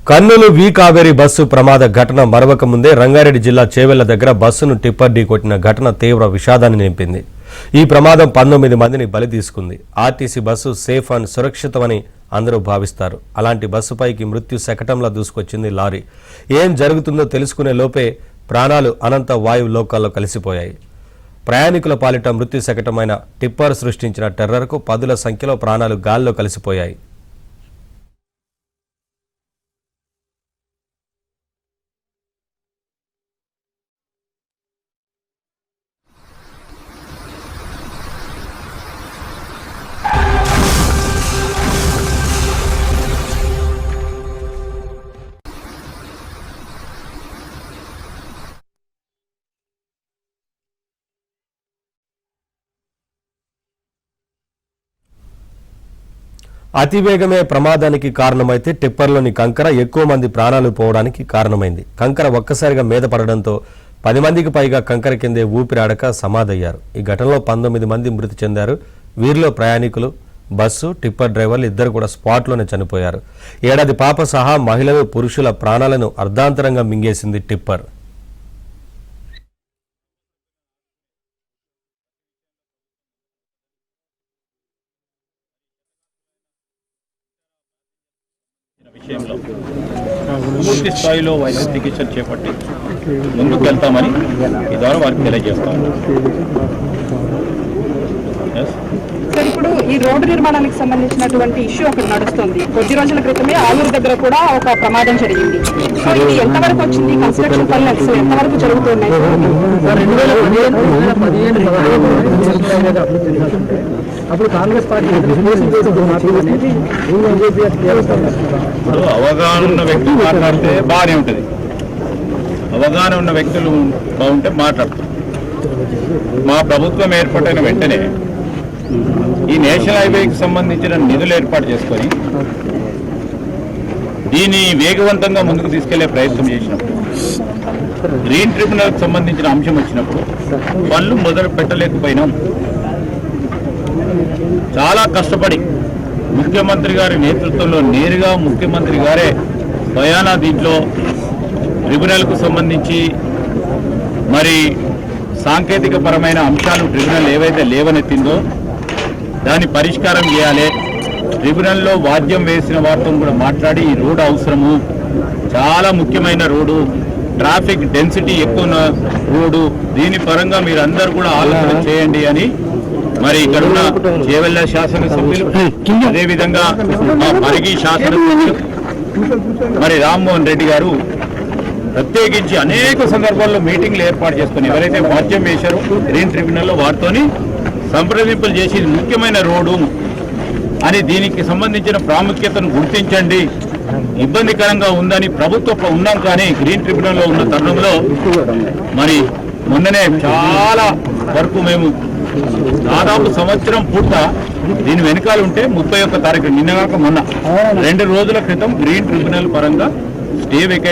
కర్నూలు వి Kaveri bus ప్రమాద ఘటన మరవక ముందే రంగారెడ్డి జిల్లా చేవెళ్ల దగ్గర బస్సును టిప్పర్ ఢీకొట్టిన ఘటన తీవ్ర విషాదాన్ని నింపింది. ఈ ప్రమాదం 19 మందిని బలి తీసుకుంది. ఆర్టీసీ బస్సు సేఫ్ అండ్ సురక్షితమని అందరూ భావిస్తారు. అలాంటి బస్సుపైకి మృత్యు శకటంలా దూసుకొచ్చింది లారీ. ఏం జరుగుతుందో తెలుసుకునే లోపే ప్రాణాలు అనంత వాయువు లోకాల్లో కలిసిపోయాయి. ప్రయాణికుల పాలిట మృత్యు శకటమైన టిప్పర్ సృష్టించిన టెర్రర్కు పదుల సంఖ్యలో ప్రాణాలు గాల్లో కలిసిపోయాయి. అతివేగమే ప్రమాదానికి కారణమైతే టిప్పర్లోని కంకర ఎక్కువ మంది ప్రాణాలు పోవడానికి కారణమైంది. కంకర ఒక్కసారిగా మీద పడడంతో 10 మందికి పైగా కంకర కిందే ఊపిరాడక సమాధయ్యారు. ఈ ఘటనలో 19 మంది మృతి చెందారు. వీరిలో ప్రయాణికులు, బస్సు, టిప్పర్ డ్రైవర్లు ఇద్దరు కూడా స్పాట్లోనే చనిపోయారు. ఏడాది పాప సహా మహిళలు, పురుషుల ప్రాణాలను అర్ధాంతరంగా మింగేసింది టిప్పర్. విషయంలో పూర్తి స్థాయిలో వైద్య చికిత్సలు చేపట్టి ముందుకు వెళ్తామని ఈ ద్వారా వారికి తెలియజేస్తాము. సార్, ఇప్పుడు ఈ రోడ్డు నిర్మాణానికి సంబంధించినటువంటి ఇష్యూ ఒకటి నడుస్తుంది. కొద్ది రోజుల క్రితమే ఆలూరు దగ్గర కూడా ఒక ప్రమాదం జరిగింది. సో ఇది ఎంతవరకు వచ్చింది? కన్స్ట్రక్షన్ పనులు అసలు ఎంతవరకు జరుగుతున్నాయి? అప్పుడు కాంగ్రెస్ పార్టీ అవగాహన ఉన్న వ్యక్తులు మాట్లాడితే బాగానే ఉంటుంది. అవగాహన ఉన్న వ్యక్తులు బాగుంటే మాట్లాడతారు. మా ప్రభుత్వం ఏర్పాటైన వెంటనే ఈ నేషనల్ హైవేకి సంబంధించిన నిధులు ఏర్పాటు చేసుకొని దీన్ని వేగవంతంగా ముందుకు తీసుకెళ్లే ప్రయత్నం చేసినప్పుడు, గ్రీన్ ట్రిబ్యునల్కి సంబంధించిన అంశం వచ్చినప్పుడు పనులు మొదలు పెట్టలేకపోయినాం. చాలా కష్టపడి ముఖ్యమంత్రి గారి నేతృత్వంలో నేరుగా ముఖ్యమంత్రి గారే స్వయానా దీంట్లో ట్రిబ్యునల్కు సంబంధించి మరి సాంకేతిక పరమైన అంశాలు ట్రిబ్యునల్ ఏవైతే లేవనెత్తిందో దాన్ని పరిష్కారం చేయాలి. ట్రిబ్యునల్లో వాద్యం వేసిన వారితో కూడా మాట్లాడి ఈ రోడ్డు అవసరము, చాలా ముఖ్యమైన రోడ్డు, ట్రాఫిక్ డెన్సిటీ ఎక్కువ రోడ్డు, దీని పరంగా మీరందరూ కూడా ఆలోచన చేయండి అని మరి ఇక్కడున్న చేవెళ్ల శాసనసభ్యులు, అదేవిధంగా మా పరిగి శాసనసభ్యులు మరి రామ్మోహన్ రెడ్డి గారు ప్రత్యేకించి అనేక సందర్భాల్లో మీటింగ్లు ఏర్పాటు చేసుకుని ఎవరైతే వాద్యం వేశారో గ్రీన్ ట్రిబ్యునల్లో వారితోని సంప్రదింపులు చేసి ముఖ్యమైన రోడ్డు అని దీనికి సంబంధించిన ప్రాముఖ్యతను గుర్తించండి, ఇబ్బందికరంగా ఉందని ప్రభుత్వం ఉన్నాం. కానీ గ్రీన్ ట్రిబ్యునల్లో ఉన్న తరుణంలో మరి మొన్ననే చాలా వరకు మేము దాదాపు సంవత్సరం పూర్త దీని వెనకాల ఉంటే 31 తారీఖు నిన్నగాక మొన్న 2 రోజుల క్రితం గ్రీన్ ట్రిబ్యునల్ పరంగా స్టే